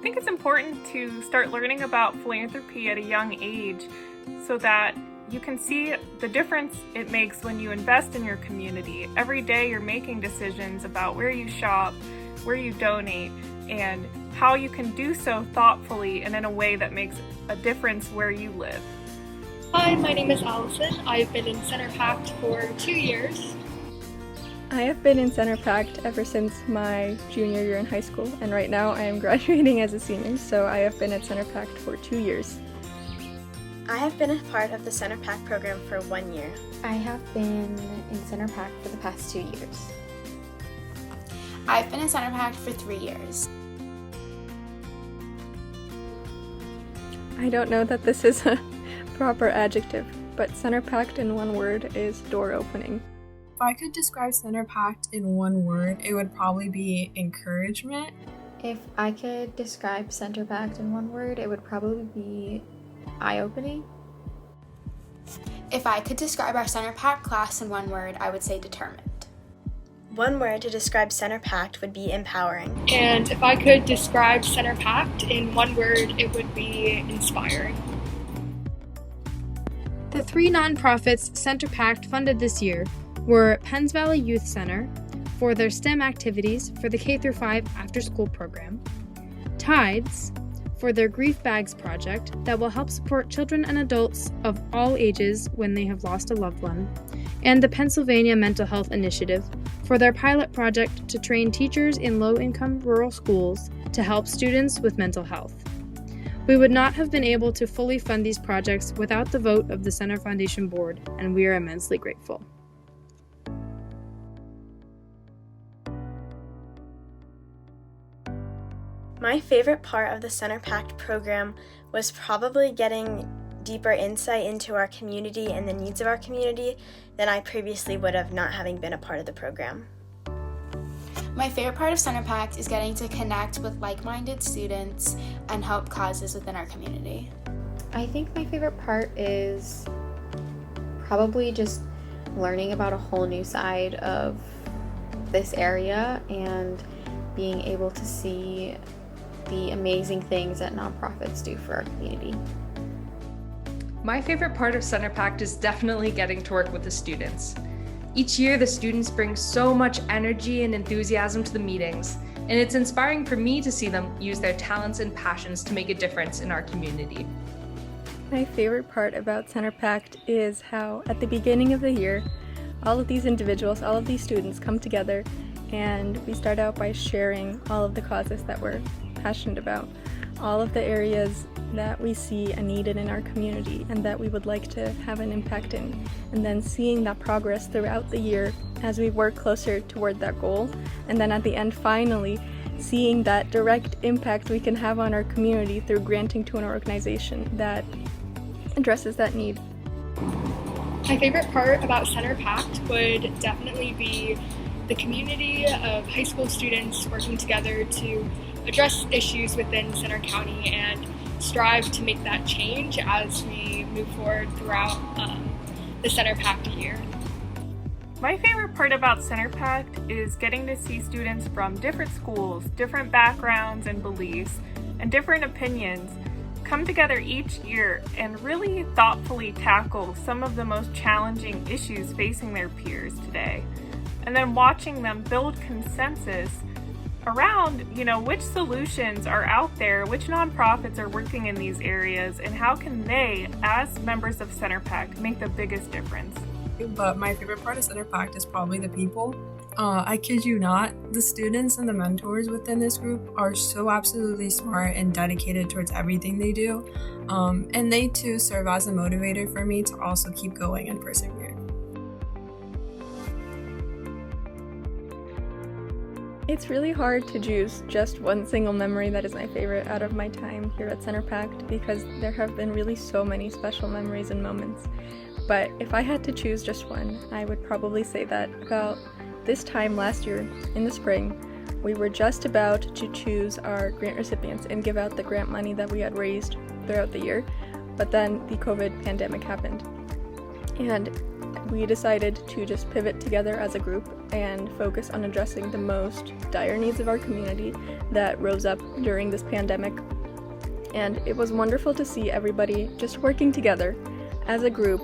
think it's important to start learning about philanthropy at a young age so that you can see the difference it makes when you invest in your community. Every day you're making decisions about where you shop, where you donate, and how you can do so thoughtfully and in a way that makes a difference where you live. Hi, my name is Allison. I've been in Center PACT for 2 years. I have been in Center PACT ever since my junior year in high school, and right now I am graduating as a senior, so I have been at Center PACT for 2 years. I have been a part of the Center PACT program for 1 year. I have been in Center PACT for the past 2 years. I've been in Center PACT for 3 years. I don't know that this is a proper adjective, but Center PACT in one word is door opening. If I could describe Center PACT in one word, it would probably be encouragement. If I could describe Center PACT in one word, it would probably be eye-opening. If I could describe our Center PACT class in one word, I would say determined. One word to describe Center PACT would be empowering. And if I could describe Center PACT in one word, it would be inspiring. The 3 nonprofits Center PACT funded this year were Penns Valley Youth Center for their STEM activities for the K-5 after-school program, Tides for their Grief Bags project that will help support children and adults of all ages when they have lost a loved one, and the Pennsylvania Mental Health Initiative for their pilot project to train teachers in low-income rural schools to help students with mental health. We would not have been able to fully fund these projects without the vote of the Center Foundation Board, and we are immensely grateful. My favorite part of the Center PACT program was probably getting deeper insight into our community and the needs of our community than I previously would have not having been a part of the program. My favorite part of Center PACT is getting to connect with like-minded students and help causes within our community. I think my favorite part is probably just learning about a whole new side of this area and being able to see the amazing things that nonprofits do for our community. My favorite part of Center PACT is definitely getting to work with the students. Each year, the students bring so much energy and enthusiasm to the meetings, and it's inspiring for me to see them use their talents and passions to make a difference in our community. My favorite part about Center PACT is how at the beginning of the year, all of these individuals, all of these students come together and we start out by sharing all of the causes that we're passionate about, all of the areas that we see a need in our community and that we would like to have an impact in, and then seeing that progress throughout the year as we work closer toward that goal, and then at the end finally seeing that direct impact we can have on our community through granting to an organization that addresses that need. My favorite part about Center PACT would definitely be the community of high school students working together to address issues within Center County and strive to make that change as we move forward throughout the Center PACT year. My favorite part about Center PACT is getting to see students from different schools, different backgrounds and beliefs, and different opinions come together each year and really thoughtfully tackle some of the most challenging issues facing their peers today. And then watching them build consensus around, which solutions are out there, which nonprofits are working in these areas, and how can they, as members of Center PACT, make the biggest difference. But my favorite part of Center PACT is probably the people. I kid you not, the students and the mentors within this group are so absolutely smart and dedicated towards everything they do. And they too serve as a motivator for me to also keep going and persevere. It's really hard to choose just one single memory that is my favorite out of my time here at Center PACT because there have been really so many special memories and moments. But if I had to choose just one, I would probably say that about this time last year in the spring, we were just about to choose our grant recipients and give out the grant money that we had raised throughout the year, but then the COVID pandemic happened. And we decided to just pivot together as a group and focus on addressing the most dire needs of our community that rose up during this pandemic. And it was wonderful to see everybody just working together as a group,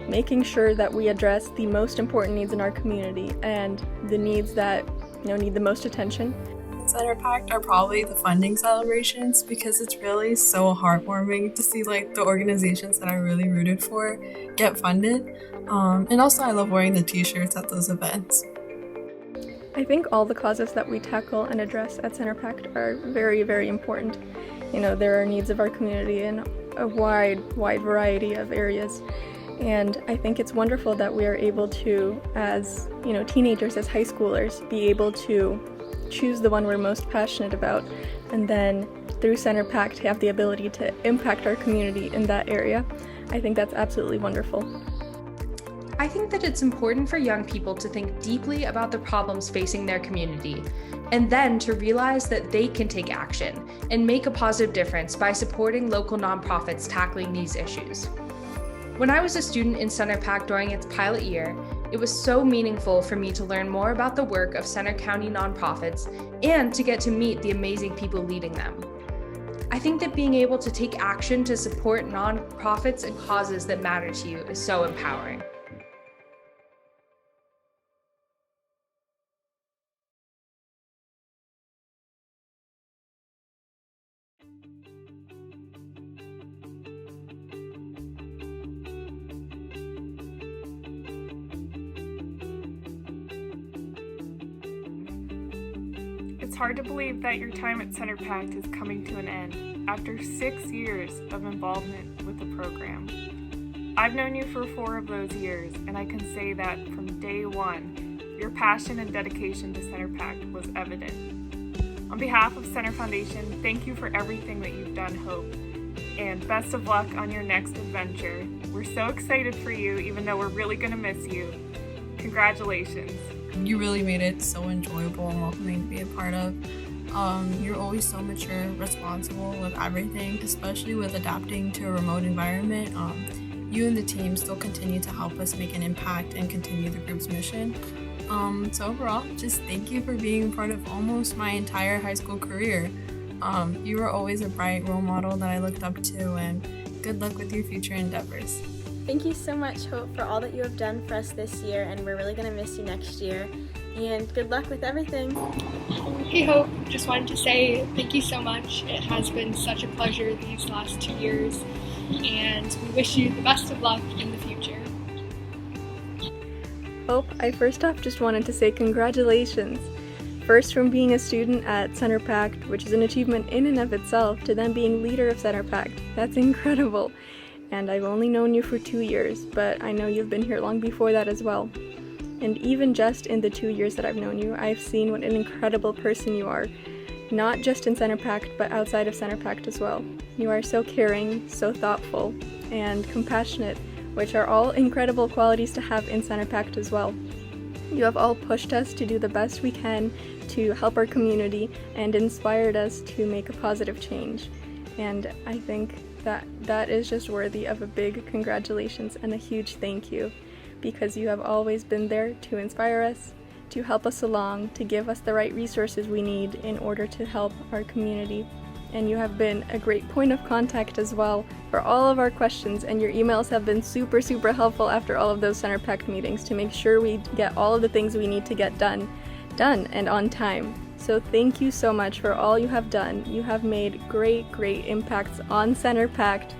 making sure that we address the most important needs in our community and the needs that need the most attention. Center PACT are probably the funding celebrations because it's really so heartwarming to see the organizations that I really rooted for get funded. And also I love wearing the t-shirts at those events. I think all the causes that we tackle and address at Center PACT are very, very important. There are needs of our community in a wide variety of areas. And I think it's wonderful that we are able to, as teenagers, as high schoolers, be able to choose the one we're most passionate about, and then through Center PACT have the ability to impact our community in that area. I think that's absolutely wonderful. I think that it's important for young people to think deeply about the problems facing their community, and then to realize that they can take action and make a positive difference by supporting local nonprofits tackling these issues. When I was a student in Center PACT during its pilot year, it was so meaningful for me to learn more about the work of Center County nonprofits and to get to meet the amazing people leading them. I think that being able to take action to support nonprofits and causes that matter to you is so empowering. It's hard to believe that your time at Center PACT is coming to an end after 6 years of involvement with the program. I've known you for 4 of those years, and I can say that from day one, your passion and dedication to Center PACT was evident. On behalf of Center Foundation, thank you for everything that you've done, Hope, and best of luck on your next adventure. We're so excited for you, even though we're really going to miss you. Congratulations. You really made it so enjoyable and welcoming to be a part of. You're always so mature, responsible with everything, especially with adapting to a remote environment. You and the team still continue to help us make an impact and continue the group's mission. So overall, just thank you for being part of almost my entire high school career. You were always a bright role model that I looked up to, and good luck with your future endeavors. Thank you so much, Hope, for all that you have done for us this year, and we're really going to miss you next year. And good luck with everything. Hey, Hope, just wanted to say thank you so much. It has been such a pleasure these last 2 years, and we wish you the best of luck in the future. Hope, I first off just wanted to say congratulations. First from being a student at Center PACT, which is an achievement in and of itself, to then being leader of Center PACT. That's incredible. And I've only known you for 2 years, but I know you've been here long before that as well. And even just in the 2 years that I've known you, I've seen what an incredible person you are. Not just in Center PACT, but outside of Center PACT as well. You are so caring, so thoughtful, and compassionate, which are all incredible qualities to have in Center PACT as well. You have all pushed us to do the best we can to help our community and inspired us to make a positive change. And I think that is just worthy of a big congratulations and a huge thank you, because you have always been there to inspire us, to help us along, to give us the right resources we need in order to help our community. And you have been a great point of contact as well for all of our questions, and your emails have been super helpful after all of those Center PACT meetings to make sure we get all of the things we need to get done and on time. So thank you so much for all you have done. You have made great impacts on Center PACT,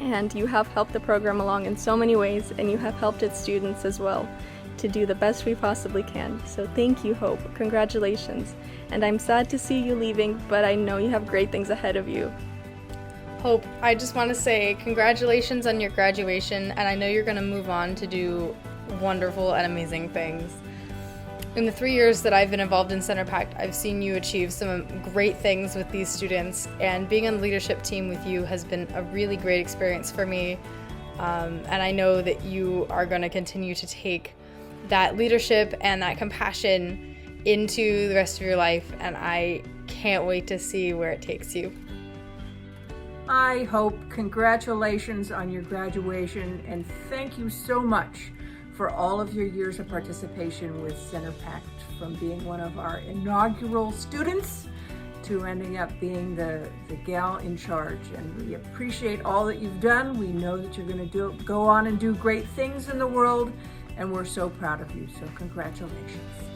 and you have helped the program along in so many ways, and you have helped its students as well to do the best we possibly can. So thank you, Hope. Congratulations. And I'm sad to see you leaving, but I know you have great things ahead of you. Hope, I just want to say congratulations on your graduation, and I know you're going to move on to do wonderful and amazing things. In the 3 years that I've been involved in Center PACT, I've seen you achieve some great things with these students, and being on the leadership team with you has been a really great experience for me. And I know that you are going to continue to take that leadership and that compassion into the rest of your life, and I can't wait to see where it takes you. I hope congratulations on your graduation, and thank you so much for all of your years of participation with Center PACT, from being one of our inaugural students to ending up being the gal in charge. And we appreciate all that you've done. We know that you're going to go on and do great things in the world, and we're so proud of you. So congratulations.